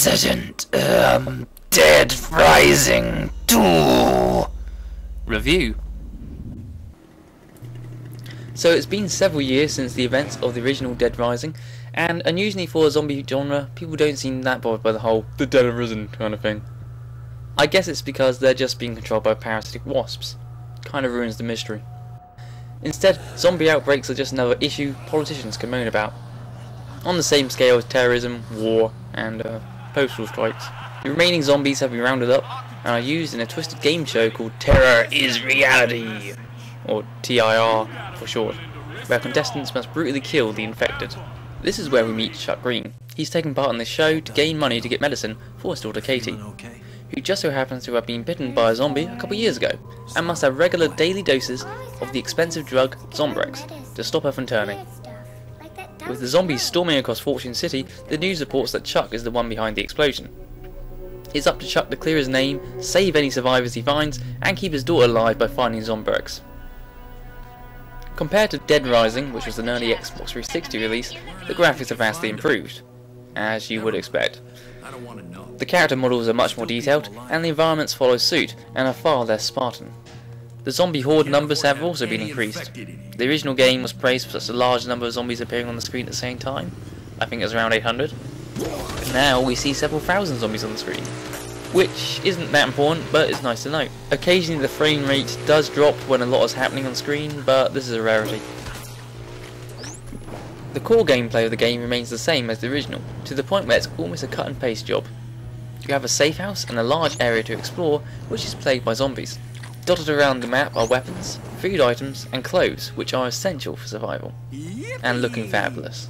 Resident Dead Rising 2 review. So it's been several years since the events of the original Dead Rising, and unusually for a zombie genre, people don't seem that bothered by the whole "the dead have risen" kind of thing. I guess it's because they're just being controlled by parasitic wasps. Kind of ruins the mystery. Instead, zombie outbreaks are just another issue politicians can moan about, on the same scale as terrorism, war, and postal strikes. The remaining zombies have been rounded up and are used in a twisted game show called Terror is Reality, or TIR for short, where contestants must brutally kill the infected. This is where we meet Chuck Green. He's taken part in this show to gain money to get medicine for his daughter Katie, who just so happens to have been bitten by a zombie a couple years ago, and must have regular daily doses of the expensive drug Zombrex to stop her from turning. With the zombies storming across Fortune City, the news reports that Chuck is the one behind the explosion. It's up to Chuck to clear his name, save any survivors he finds, and keep his daughter alive by finding Zombrex. Compared to Dead Rising, which was an early Xbox 360 release, the graphics are vastly improved, as you would expect. The character models are much more detailed, and the environments follow suit and are far less Spartan. The zombie horde numbers have also been increased. The original game was praised for such a large number of zombies appearing on the screen at the same time. I think it was around 800. But now we see several thousand zombies on the screen, which isn't that important, but it's nice to note. Occasionally the frame rate does drop when a lot is happening on screen, but this is a rarity. The core gameplay of the game remains the same as the original, to the point where it's almost a cut and paste job. You have a safe house and a large area to explore, which is plagued by zombies. Dotted around the map are weapons, food items, and clothes, which are essential for survival, and looking fabulous.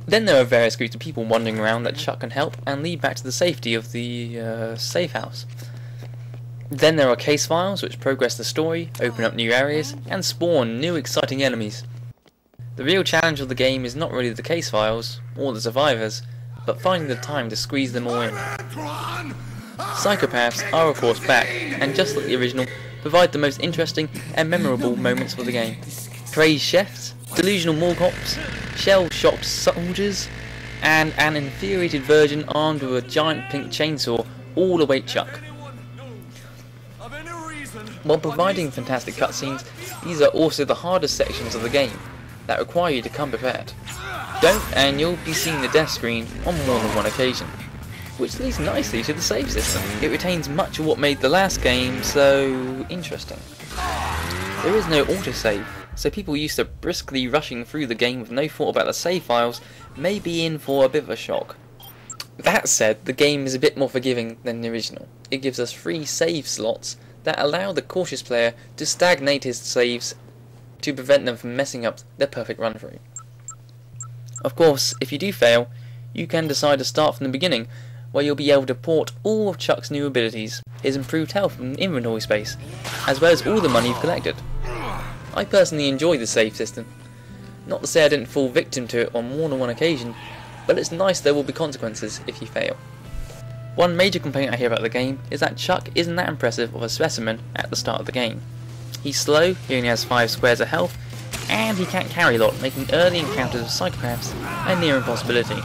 Then there are various groups of people wandering around that Chuck can help and lead back to the safety of the safe house. Then there are case files which progress the story, open up new areas, and spawn new exciting enemies. The real challenge of the game is not really the case files, or the survivors, but finding the time to squeeze them all in. Psychopaths are of course back, and just like the original, provide the most interesting and memorable moments for the game. Crazed chefs, delusional mall cops, shell-shocked soldiers, and an infuriated virgin armed with a giant pink chainsaw all await Chuck. While providing fantastic cutscenes, these are also the hardest sections of the game, that require you to come prepared. Don't, and you'll be seeing the death screen on more than one occasion, which leads nicely to the save system. It retains much of what made the last game so interesting. There is no autosave, so people used to briskly rushing through the game with no thought about the save files may be in for a bit of a shock. That said, the game is a bit more forgiving than the original. It gives us 3 save slots that allow the cautious player to stagnate his saves to prevent them from messing up their perfect run through. Of course, if you do fail, you can decide to start from the beginning, where you'll be able to port all of Chuck's new abilities, his improved health and inventory space, as well as all the money you've collected. I personally enjoy the save system. Not to say I didn't fall victim to it on more than one occasion, but it's nice there will be consequences if you fail. One major complaint I hear about the game is that Chuck isn't that impressive of a specimen at the start of the game. He's slow, he only has 5 squares of health, and he can't carry a lot, making early encounters with psychopaths a near impossibility.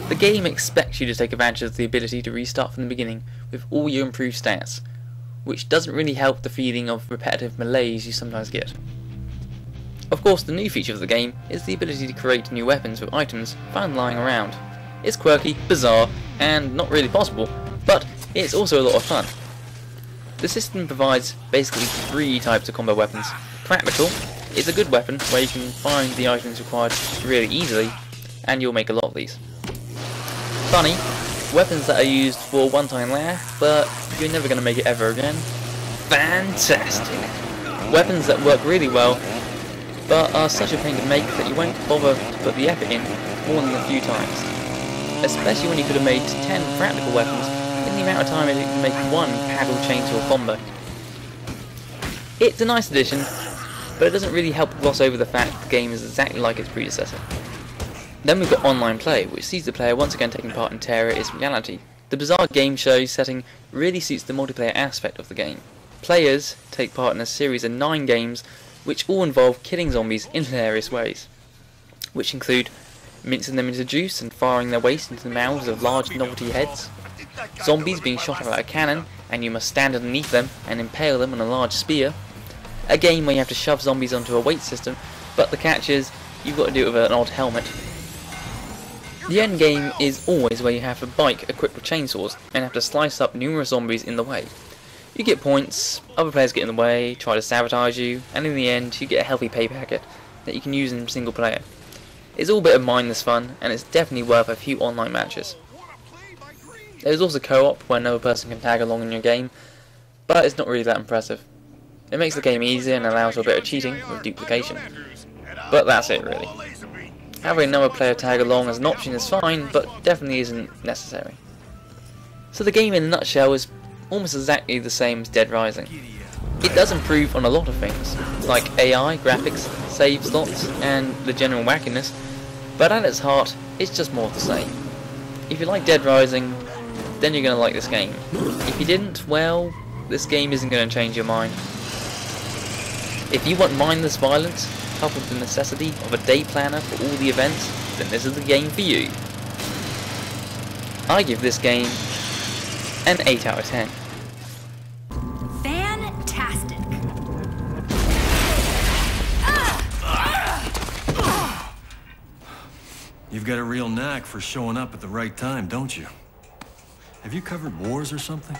The game expects you to take advantage of the ability to restart from the beginning with all your improved stats, which doesn't really help the feeling of repetitive malaise you sometimes get. Of course, the new feature of the game is the ability to create new weapons with items found lying around. It's quirky, bizarre, and not really possible, but it's also a lot of fun. The system provides basically 3 types of combo weapons. Practical is a good weapon where you can find the items required really easily, and you'll make a lot of these. Funny, weapons that are used for one-time laugh, but you're never going to make it ever again. Fantastic! Weapons that work really well, but are such a pain to make that you won't bother to put the effort in more than a few times. Especially when you could have made 10 practical weapons in the amount of time it took to make one paddle chainsaw combo. It's a nice addition, but it doesn't really help gloss over the fact that the game is exactly like its predecessor. Then we've got online play, which sees the player once again taking part in Terror is Reality. The bizarre game show setting really suits the multiplayer aspect of the game. Players take part in a series of 9 games which all involve killing zombies in hilarious ways, which include mincing them into juice and firing their waste into the mouths of large novelty heads. Zombies being shot out of a cannon, and you must stand underneath them and impale them on a large spear. A game where you have to shove zombies onto a weight system, but the catch is, you've got to do it with an odd helmet. The end game is always where you have a bike equipped with chainsaws, and have to slice up numerous zombies in the way. You get points, other players get in the way, try to sabotage you, and in the end you get a healthy pay packet that you can use in single player. It's all a bit of mindless fun, and it's definitely worth a few online matches. There's also co-op where another person can tag along in your game, but it's not really that impressive. It makes the game easier and allows for a bit of cheating with duplication. But that's it really. Having another player tag along as an option is fine, but definitely isn't necessary. So the game in a nutshell is almost exactly the same as Dead Rising. It does improve on a lot of things, like AI, graphics, save slots, and the general wackiness, but at its heart, it's just more of the same. If you like Dead Rising, then you're going to like this game. If you didn't, well, this game isn't going to change your mind. If you want mindless violence, coupled with the necessity of a day planner for all the events, then this is the game for you. I give this game an 8 out of 10. Fan-Tastic. You've got a real knack for showing up at the right time, don't you? Have you covered wars or something?